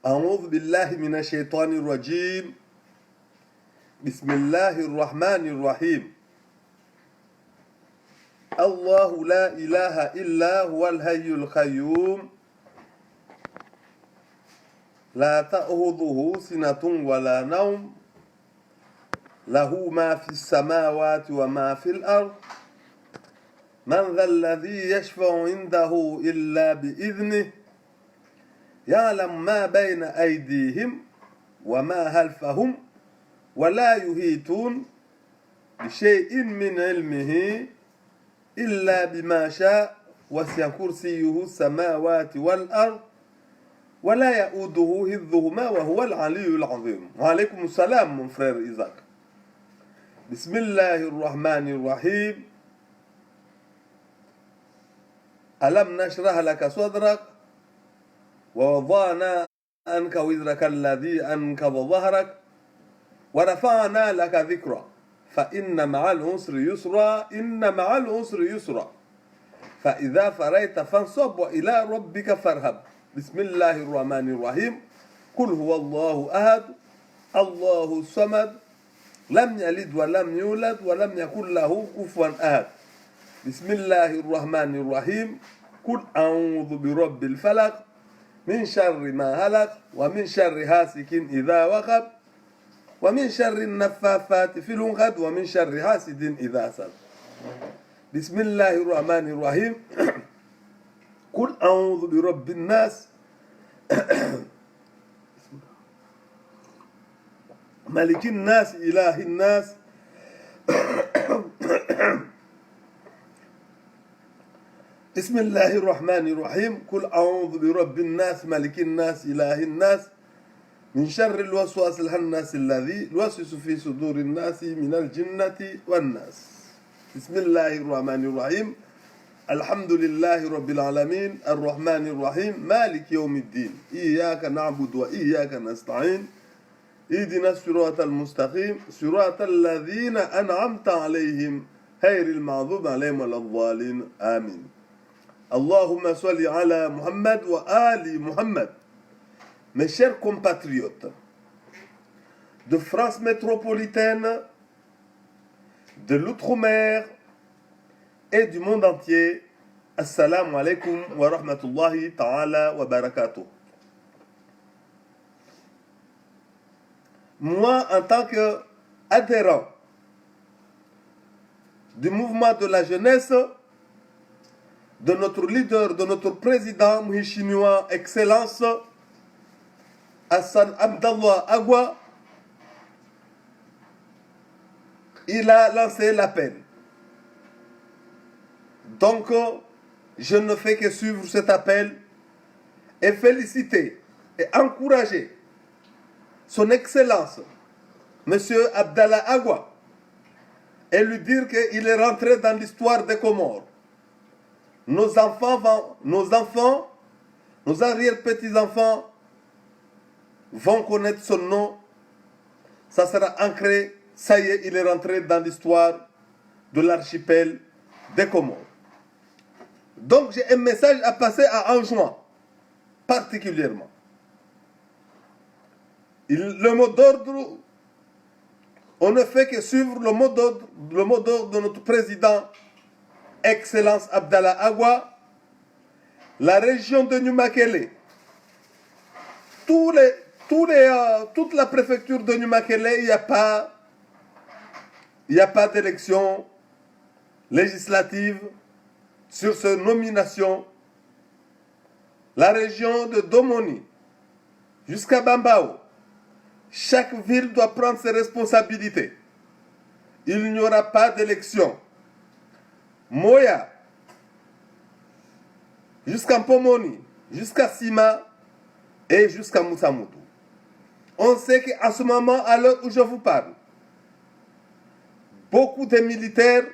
أعوذ بالله من الشيطان الرجيم بسم الله الرحمن الرحيم الله لا إله إلا هو الحي القيوم لا تأخذه سنة ولا نوم له ما في السماوات وما في الأرض من ذا الذي يشفع عنده إلا بإذنه يعلم ما بين أيديهم وما خلفهم ولا يحيطون بشيء من علمه إلا بما شاء وسع كرسيه السماوات والأرض ولا يؤوده حفظهما وهو العلي العظيم. وعليكم السلام mon frère Isaac. بسم الله الرحمن الرحيم. ألم نشرح لك صدرك ووضعنا عنك وزرك الذي أنقض ظهرك ورفعنا لك ذكرك فإن مع العسر يسرا إن مع العسر يسرا فإذا فرغت فانصب وإلى ربك فارهب. بسم الله الرحمن الرحيم. قل هو الله أحد الله الصمد لم يلد ولم يولد ولم يكن له كفوا أحد. بسم الله الرحمن الرحيم. قل أعوذ برب الفلق من شر ما خلق ومن شر حاسد إذا وقب ومن شر النفاثات في العقد ومن شر حاسد إذا حسد. بسم الله الرحمن الرحيم. قل أعوذ برب الناس ملك الناس إله الناس بسم الله الرحمن الرحيم. قل أعوذ برب الناس ملك الناس إله الناس من شر الوسواس الخناس الذي يوسوس في صدور الناس من الجنة والناس. بسم الله الرحمن الرحيم. الحمد لله رب العالمين الرحمن الرحيم مالك يوم الدين إياك نعبد وإياك نستعين اهدنا الصراط المستقيم صراط الذين أنعمت عليهم غير المغضوب عليهم ولا الضالين آمين. اللهم صل على Muhammad wa Ali Muhammad. Mes chers compatriotes de France métropolitaine, de l'outre-mer et du monde entier, Assalamu alaikum wa rahmatullahi ta'ala wa barakatuh. Moi, en tant qu'adhérent du mouvement de la jeunesse, de notre leader, de notre président, Mheshimiwa Excellence Hassan Abdallah Agua, il a lancé l'appel. Donc, je ne fais que suivre cet appel et féliciter et encourager son Excellence, Monsieur Abdallah Agua, et lui dire qu'il est rentré dans l'histoire des Comores. Nos enfants, nos arrière-petits-enfants vont connaître son nom. Ça sera ancré. Ça y est, il est rentré dans l'histoire de l'archipel des Comores. Donc, j'ai un message à passer à Anjouan, particulièrement. Le mot d'ordre, on ne fait que suivre le mot d'ordre de notre président, Excellence Abdallah Agua, la région de Numakele, toute la préfecture de Numakele, il n'y a pas d'élection législative sur cette nomination. La région de Domoni jusqu'à Bambao, chaque ville doit prendre ses responsabilités. Il n'y aura pas d'élection. Moya, jusqu'à Pomoni, jusqu'à Sima et jusqu'à Moussamoudou. On sait qu'à ce moment, à l'heure où je vous parle, beaucoup de militaires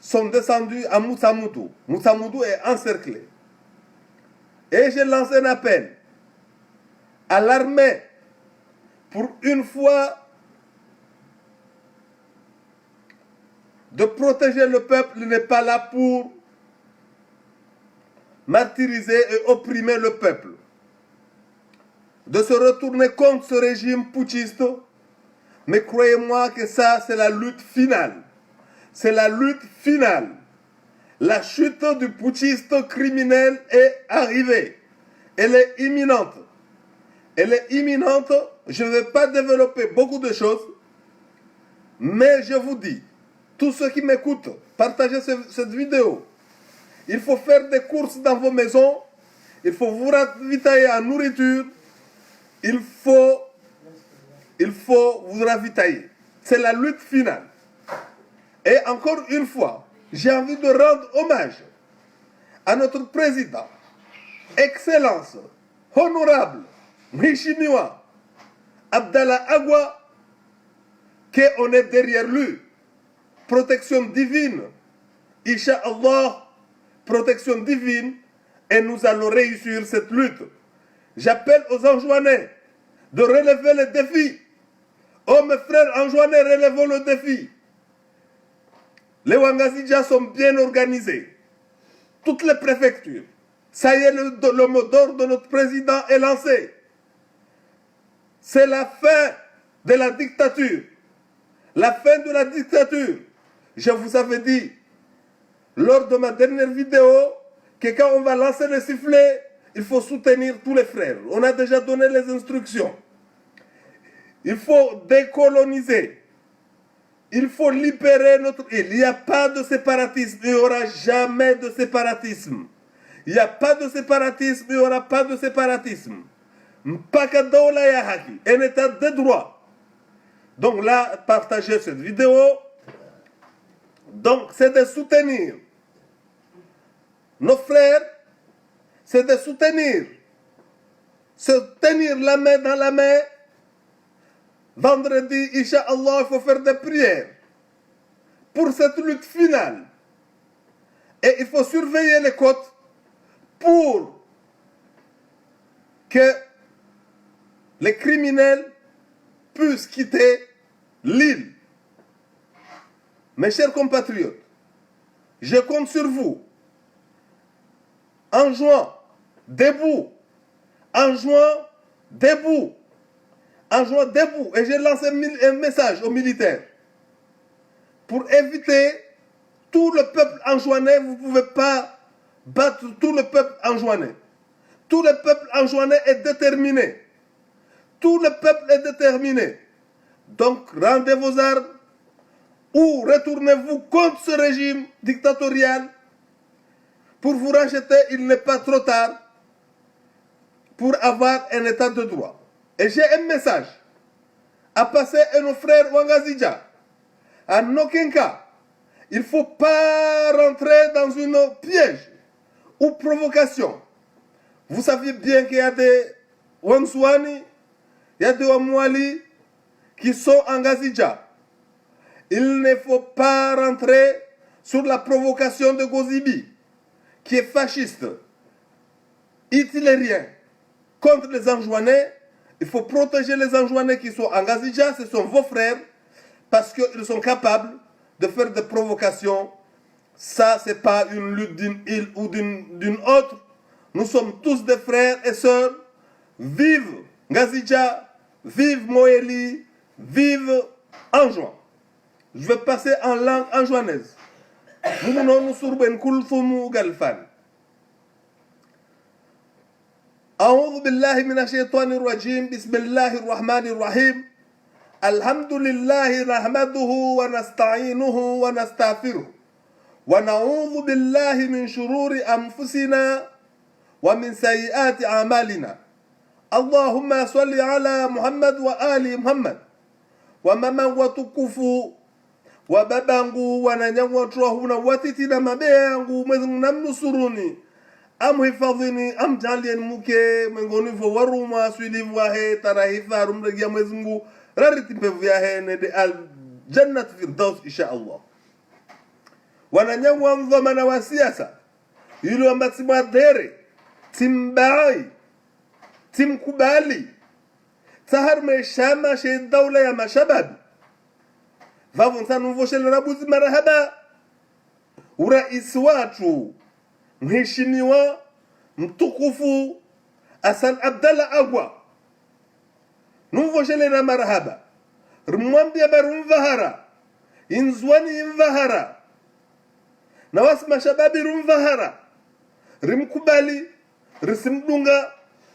sont descendus à Moussamoudou. Moussamoudou est encerclé. Et j'ai lancé un appel à l'armée pour une fois de protéger le peuple. Il n'est pas là pour martyriser et opprimer le peuple. de se retourner contre ce régime putschiste. Mais croyez-moi que ça, c'est la lutte finale. C'est la lutte finale. La chute du putschiste criminel est arrivée. Elle est imminente. Elle est imminente. Je ne vais pas développer beaucoup de choses. Mais je vous dis, tous ceux qui m'écoutent, partagez cette vidéo. Il faut faire des courses dans vos maisons. Il faut vous ravitailler en nourriture. Il faut vous ravitailler. C'est la lutte finale. Et encore une fois, j'ai envie de rendre hommage à notre président, Excellence, Honorable, Mheshimiwa, Abdallah Agwa, qu'on est derrière lui. Protection divine. Inch'Allah, protection divine. Et nous allons réussir cette lutte. J'appelle aux Anjouanais de relever le défi. Oh mes frères Anjouanais, relevons le défi. Les Wangazidja sont bien organisés. Toutes les préfectures. Ça y est, le mot d'ordre de notre président est lancé. C'est la fin de la dictature. La fin de la dictature. Je vous avais dit, lors de ma dernière vidéo, que quand on va lancer le sifflet, il faut soutenir tous les frères. On a déjà donné les instructions. Il faut décoloniser. Il faut libérer notre île. Il n'y a pas de séparatisme. Il n'y aura jamais de séparatisme. Il n'y a pas de séparatisme. Il n'y aura pas de séparatisme. Mpakadola Yahaki. Un état de droit. Donc là, partagez cette vidéo. Donc, c'est de soutenir nos frères. C'est de soutenir. Se tenir la main dans la main. Vendredi, Inch'Allah, il faut faire des prières pour cette lutte finale. Et il faut surveiller les côtes pour que les criminels puissent quitter l'île. Mes chers compatriotes, je compte sur vous. En juin, debout. En juin, debout. En jouant debout, et j'ai lancé un message aux militaires pour éviter tout le peuple anjouanais. Vous ne pouvez pas battre tout le peuple anjouanais. Tout le peuple anjouanais est déterminé. Tout le peuple est déterminé. Donc rendez vos armes ou retournez-vous contre ce régime dictatorial. Pour vous racheter, il n'est pas trop tard pour avoir un état de droit. Et j'ai un message à passer à nos frères Wangazidja. En aucun cas, il ne faut pas rentrer dans une piège ou provocation. Vous savez bien qu'il y a des Wansouani, il y a des Wamouali qui sont en Gazidja. Il ne faut pas rentrer sur la provocation de Gozibi, qui est fasciste, hitlérien, contre les Anjouanais. Il faut protéger les Anjouanais qui sont en Gazidja, ce sont vos frères, parce qu'ils sont capables de faire des provocations. Ça, ce n'est pas une lutte d'une île ou d'une autre. Nous sommes tous des frères et sœurs. Vive Gazidja, vive Moéli, vive Anjouan. Je vais passer en langue anjouanaise. Nous sommes Kulthumu Galfan. أعوذ بالله من الشيطان الرجيم بسم الله الرحمن الرحيم الحمد لله نحمده ونستعينه ونستغفره ونعوذ بالله من شرور أنفسنا ومن سيئات أعمالنا اللهم صل على محمد وآل محمد ومن وتكفو وبابانغو وننيو تروحنا وتتنا مبيانغو مذنم نصروني amhifadhini amjalie mke mengoni vo waruma swilivu wahe tarahifa rumregia mwezungu rariti mpevu yahe nede al jannat firdaus insha Allah. Wananyangu mdhamana wa siasa yule ambati mwadhere timbai timkubali tahar meshama she dawla ya mashabab vavon tanu voshel rabuzi marahaba urais watu Mheshimiwa mtukufu Hassan Abdallah Agwa numvoshele na marhaba rumwambia barumvahara inzwani imvahara na wasma shababi rumvahara rimkubali risimdunga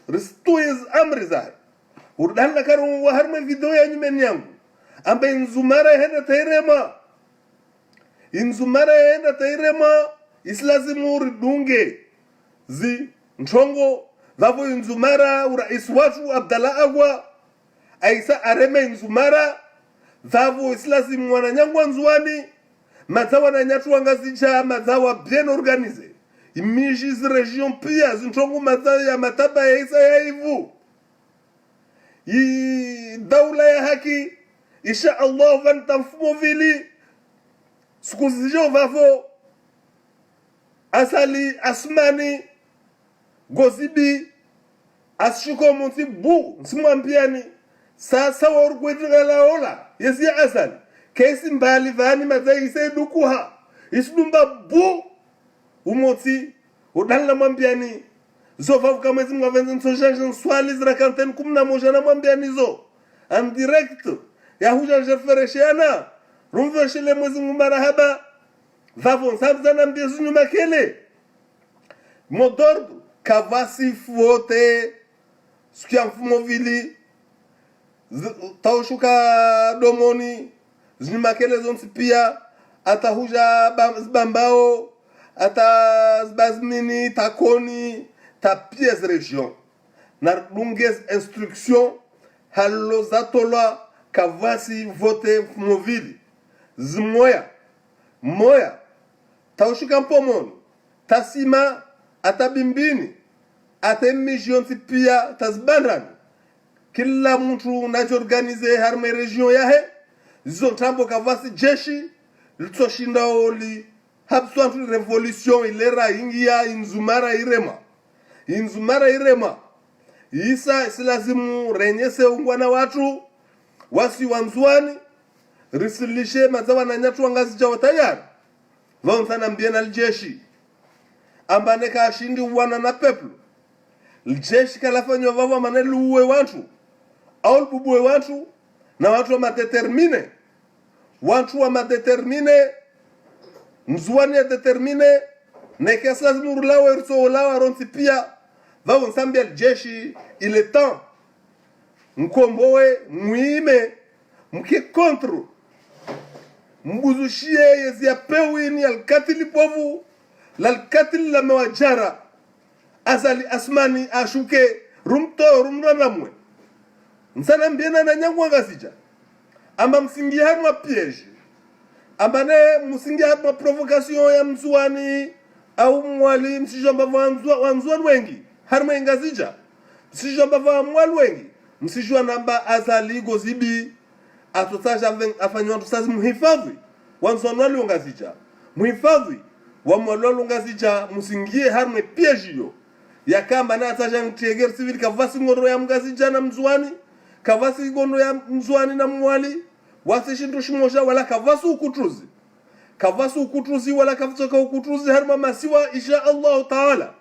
ristuiz amri zahe urdalla karu wa harma video ya nyumen yangu ambe inzumara henda tairema islazimu ridunge zi nchongo vavo inzumara urais watu Abdallah Agwa aisa areme inzumara vavo islazimu wananyangwa nzuani mazawa na nyatu wangazicha mazawa bien organisé imiji zi region pia zinchongo mazawa ya mataba ya isa ya hivu i daula ya haki insha Allah vantamfumo vili sikuzijo vavo asali asmani gozibi ashuko monti bu simwambiani sasa warugwedingala ola yesi asali kesi mbali vani mazai sedukuha isdumba bu umoti udalla mwambiani zo vavu kama ezi mwavenze nsojanja swali zrakanteni 11 na mwambiani zo en direct ya huja jefereshiana rumveshele mwezi marahaba vavu nsabzana mbiezu nyuma kele modordo kavasi fote sukia mfumo vili taushuka domoni zinyuma kele zonsi pia atahuja bambao ata zbazmini takoni ta pièce région na lunges instruction hallo zatola kavasi vote movili moya taushuka mpomoni tasima atabimbini atemijonti pia tasbandrani kila mtu unachoorganize harme region yahe zontambo kavasi jeshi litoshinda oli habswantu revolution ilera ingia inzumara irema isa silazimu renyese ungwana watu wasi wanzwani risilishe mazawa na nyatu wangazi jawa tayari vaunthana mbiena aljeshi ambane kashindi wana na peplo aljeshi kalafanywa vava manelu uwe watu au bubuwe watu na watu wa madetermine mzuani ya determine na kesa zimurulawa irsoolawa ronti pia vao nsambia aljeshi ile temps mkomboe muime mke kontro mbuzushie yezi ya pewini alkatili povu lalkatili la mewajara azali asmani ashuke rumranamwe nsana mbiena na nyangwa ngasija amba msingi harma piège ambane msingi harma provocation ya mzuani au mwali msijomba wanzuani wengi harma ingazija msijomba wa mwali wengi msijua namba azali gozibi atotaja afanywa tusazi muhifadhi wanzuani wali ngazija muhifadhi wa mwali ngazija msingie harma piège yo yakamba na ataja nteger civil kavasi ngoro ya mgazija na mzuani kavasi gono ya mzuani na mwali wasishindu shimosha wala kavasu ukutuzi wala kavitoka ukutuzi harma masiwa insha Allah taala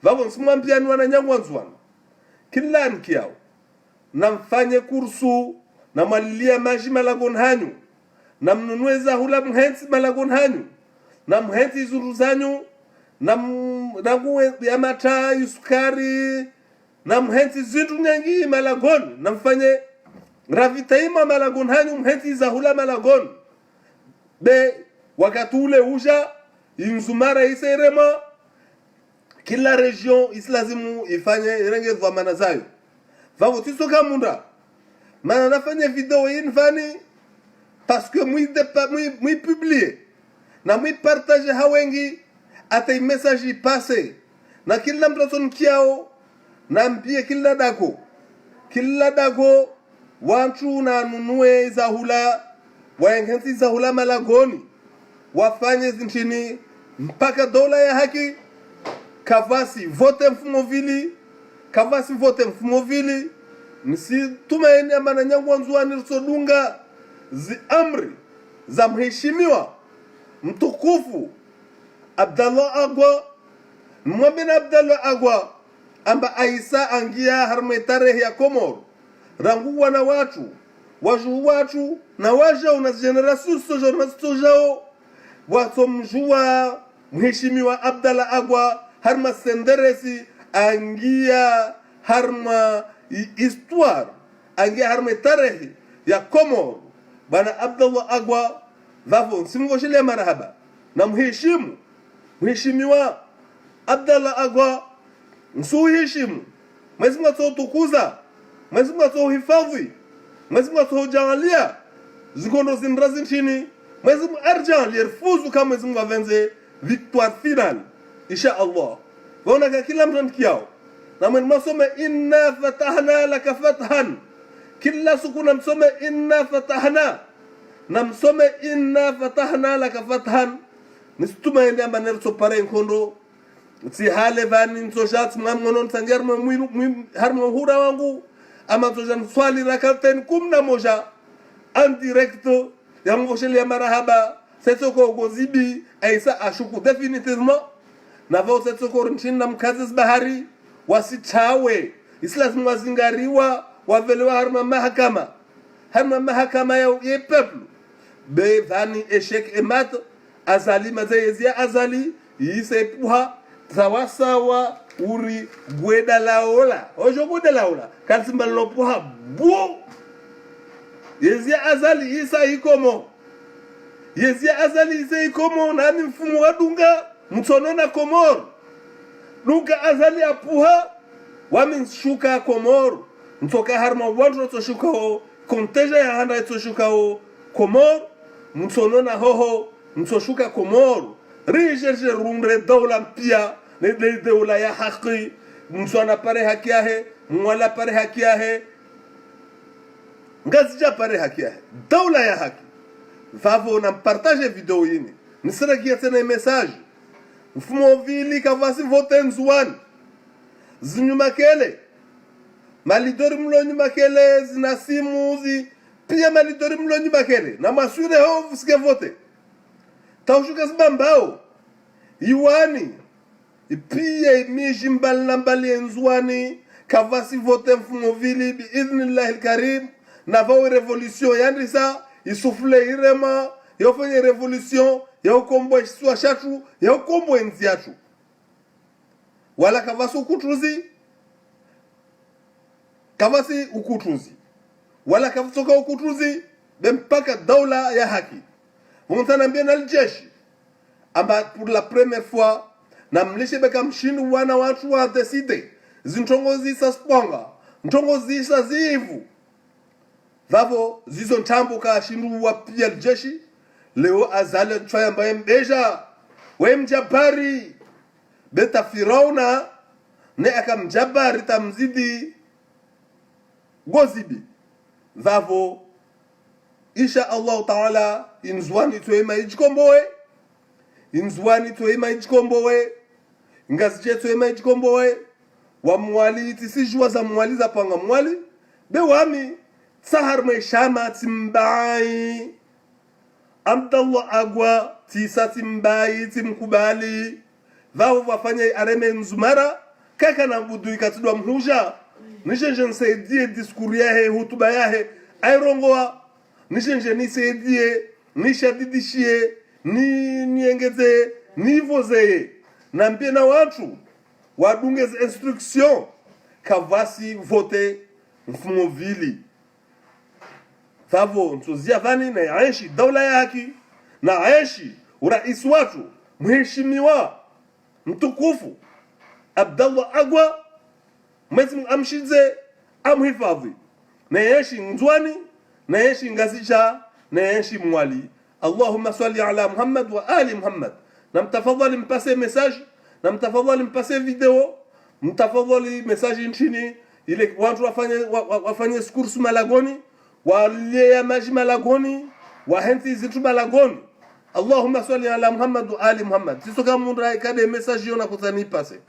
vavo nsimwambiani wananyangwa nzwani kila nkiao na mfanye kursu na malilia maji malagon hanyu na mnunweza hula mhensi malagon hanyu na mhensi zuru zanyu na nguwe ya mata yusukari na mhensi zindu nyangi malagon na mfanye ravitaima malagon hanyu mhensi za hula malagon be wakati ule uja inzumara iserema kila region islazimu ifanye irenge dhamana zayo vavo tisoka munda mana nafanye video infani parce que mui publier na mui partage hawengi ata message passe na kila mtoto kiao na mpie kila dago watu na nunue za hula waengenzi za hula malagoni wafanye zinchini mpaka dola ya haki kavasi vote mfumo vili msi tumaini amana nyangwa nzuani risodunga zi amri za mheshimiwa mtukufu Abdallah Agwa mwambina Abdallah Agwa amba Aisa angia harme tarehe ya Komoro rangu wana watu waju watu na waja una generation sojao wasomjua mheshimiwa Abdalla Agwa harma senderesi angia harma histoire angia harma tarehe ya Komor bana Abdalla Agwa vavo simgoshile marahaba na mheshimiwa Abdalla Agwa msuheshimu Mwenyezi Mungu atukuza Mwenyezi Mungu atuhifadhi Mwenyezi Mungu atujalia zikondo zinrazi nchini Mwenyezi Mungu arjalie rufuzu kama Mwenyezi Mungu avenze victoire finale insha Allah waona kila mtu ankiao na msome inna fatahna laka fathan kila siku namsome inna fatahna na msome inna fatahna laka fathan nisituma ende ambaner so pare nkondo si hale vani nsoshat mngono nsanjar harma hura wangu ama tojan swali rakaten kumna moja en direct ya mvoshele ya marahaba setsoko gozibi aisa ashuku definitivement na vao setsoko rinchina mkazis bahari wasitawe islas mwazingariwa wavelewa harma mahakama ya peuple be vani eshek emat azali mazayezia azali yisepuha sawasawa uri gweda laola ojo gweda laola kalsimba lopuha bu yezia azali isa ikomo yezia azali isa ikomo nani mfumo wadunga mtonona Komor dunga azali apuha waminshuka Komor mtoka harma wandro toshuka o konteja ya handa toshuka o Komor mtonona hoho mtoshuka Komor rijeje rumre dawla pia ne dawla ya haki mswana pare haki yahe mwala pare haki yahe ngazija pare haki yahe dawla ya haki vavo na partage video yini nisira kia tena message mfumo vili kavasi vote nzuan zinyuma kele malidori mlonyi makele zinasimu pia malidori mlonyi makele na masure ho fusike vote taushuka sibambao iwani pia mijimbal nambali nzuani kavasi vote mfumo vili biidhnillahi alkarim na vao revolution yandisa isufle irema yofanye revolution ya ukombo iswa shatu ya ukombo enziatu wala kavasi ukutuzi wala kavatoka ukutuzi bempaka dawla ya haki mtana mbia na aljeshi amba pour la première fois na mlishe beka mshindu wana watu wa decide zintongozi sa sponga ntongozi sa zivu vavo zizo ntambuka shindu wa pia aljeshi leo azale tfaya mbaye mbeja we mjabari beta firauna ne akamjabari tamzidi gozibi vavo insha Allah taala inzwani tuema ijikomboe ngazije tuema ijikomboe wa mwali tisijua za mwali za panga mwali be wami sahar me shama timbai Abdalla Agwa tisa timbai timkubali vao wafanya areme nzumara kaka na budu ikatudwa mhuja nishenje nsaidie diskuri yahe hutuba yahe airongoa nishenje nisaidie nishadidishie niengeze nivozeye na mpie na watu wadunge instruction kavasi vote mfumo vili favo nsozia vani na aishi dawla ya haki na aishi urais watu mheshimiwa mtukufu Abdalla Agwa Mwenyezi amshize amhifadhi na aishi nzwani na aishi ngazija na aishi mwali Allahumma salli ala Muhammad wa ali Muhammad na mtafadhali mpase message na mtafadhali mpase video mtafadhali message nchini ile watu wafanye kursu malagoni walia maji malagoni wahenti zitu malagoni Allahumma salli ala Muhammad wa ali Muhammad sisoka mundra ikade message yona kutani pase